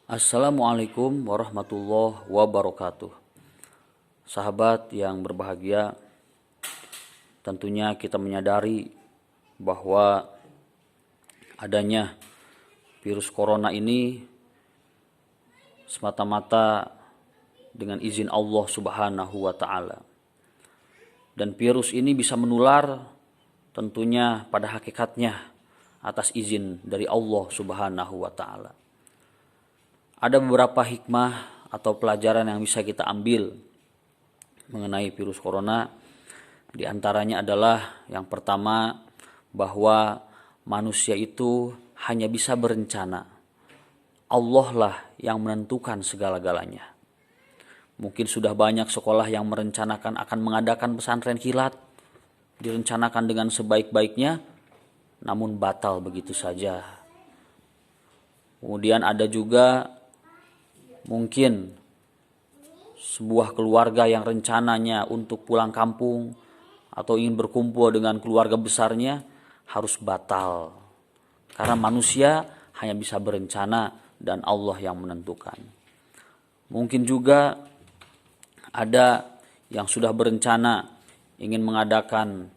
Assalamualaikum warahmatullahi wabarakatuh. Sahabat yang berbahagia, tentunya kita menyadari bahwa adanya virus corona ini semata-mata dengan izin Allah Subhanahu wa Ta'ala. Dan virus ini bisa menular tentunya pada hakikatnya atas izin dari Allah Subhanahu wa Ta'ala. Ada beberapa hikmah atau pelajaran yang bisa kita ambil mengenai virus corona. Di antaranya adalah yang pertama, bahwa manusia itu hanya bisa berencana. Allah lah yang menentukan segala-galanya. Mungkin sudah banyak sekolah yang merencanakan akan mengadakan pesantren kilat, direncanakan dengan sebaik-baiknya, namun batal begitu saja. Kemudian ada juga mungkin sebuah keluarga yang rencananya untuk pulang kampung atau ingin berkumpul dengan keluarga besarnya harus batal. Karena manusia hanya bisa berencana dan Allah yang menentukan. Mungkin juga ada yang sudah berencana ingin mengadakan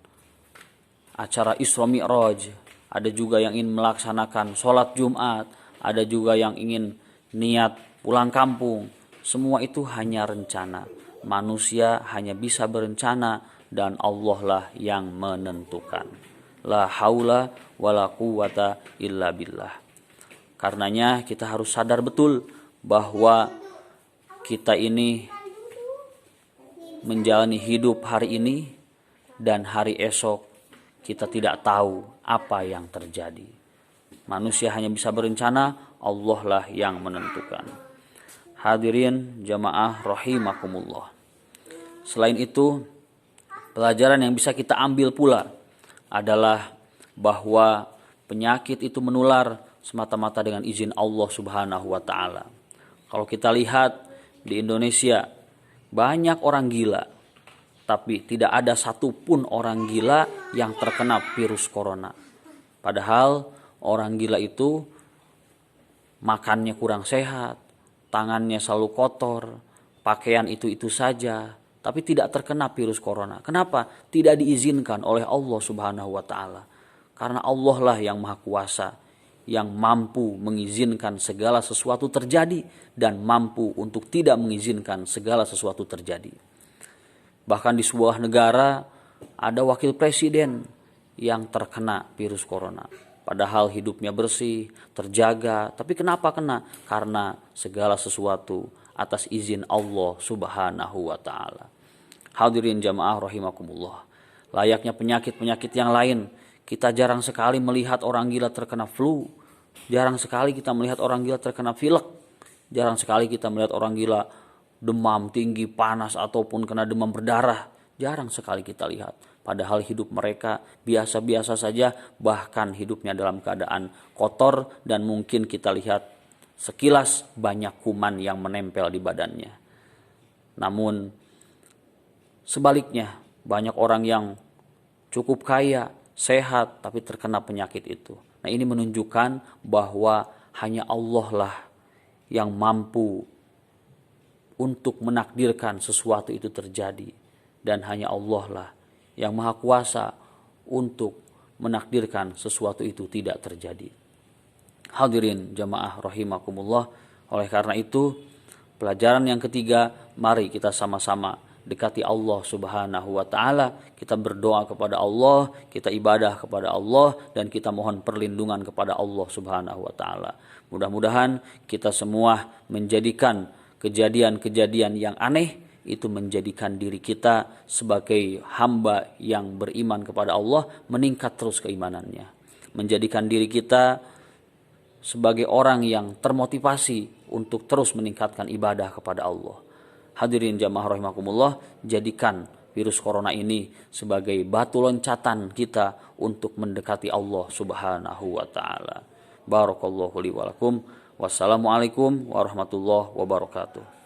acara Isra Mi'raj, ada juga yang ingin melaksanakan sholat Jumat, ada juga yang ingin niat pulang kampung. Semua itu hanya rencana. Manusia hanya bisa berencana dan Allah lah yang menentukan. La haula wala quwata illa billah. Karenanya kita harus sadar betul bahwa kita ini menjalani hidup hari ini dan hari esok kita tidak tahu apa yang terjadi. Manusia hanya bisa berencana, Allah lah yang menentukan. Hadirin jamaah rahimakumullah. Selain itu, pelajaran yang bisa kita ambil pula adalah bahwa penyakit itu menular semata-mata dengan izin Allah Subhanahu wa Ta'ala. Kalau kita lihat di Indonesia, banyak orang gila, tapi tidak ada satupun orang gila yang terkena virus corona. Padahal orang gila itu makannya kurang sehat, tangannya selalu kotor, pakaian itu saja, tapi tidak terkena virus corona. Kenapa? Tidak diizinkan oleh Allah Subhanahu wa Ta'ala. Karena Allah lah yang maha kuasa, yang mampu mengizinkan segala sesuatu terjadi dan mampu untuk tidak mengizinkan segala sesuatu terjadi. Bahkan di sebuah negara ada wakil presiden yang terkena virus corona. Padahal hidupnya bersih, terjaga. Tapi kenapa kena? Karena segala sesuatu atas izin Allah Subhanahu wa Ta'ala. Hadirin jamaah rahimakumullah. Layaknya penyakit-penyakit yang lain, kita jarang sekali melihat orang gila terkena flu. Jarang sekali kita melihat orang gila terkena pilek. Jarang sekali kita melihat orang gila demam tinggi, panas, ataupun kena demam berdarah. Jarang sekali kita lihat. Padahal hidup mereka biasa-biasa saja, bahkan hidupnya dalam keadaan kotor dan mungkin kita lihat sekilas banyak kuman yang menempel di badannya. Namun sebaliknya, banyak orang yang cukup kaya, sehat, tapi terkena penyakit itu. Nah, ini menunjukkan bahwa hanya Allah lah yang mampu untuk menakdirkan sesuatu itu terjadi. Dan hanya Allah lah yang maha kuasa untuk menakdirkan sesuatu itu tidak terjadi. Hadirin jamaah rahimakumullah. Oleh karena itu, pelajaran yang ketiga, mari kita sama-sama dekati Allah Subhanahu wa Ta'ala. Kita berdoa kepada Allah, kita ibadah kepada Allah, dan kita mohon perlindungan kepada Allah Subhanahu wa Ta'ala. Mudah-mudahan kita semua menjadikan kejadian-kejadian yang aneh itu menjadikan diri kita sebagai hamba yang beriman kepada Allah meningkat terus keimanannya. Menjadikan diri kita sebagai orang yang termotivasi untuk terus meningkatkan ibadah kepada Allah. Hadirin jamaah rahimakumullah, jadikan virus corona ini sebagai batu loncatan kita untuk mendekati Allah Subhanahu wa Ta'ala. Barakallahu li wa lakum. Wassalamualaikum warahmatullahi wabarakatuh.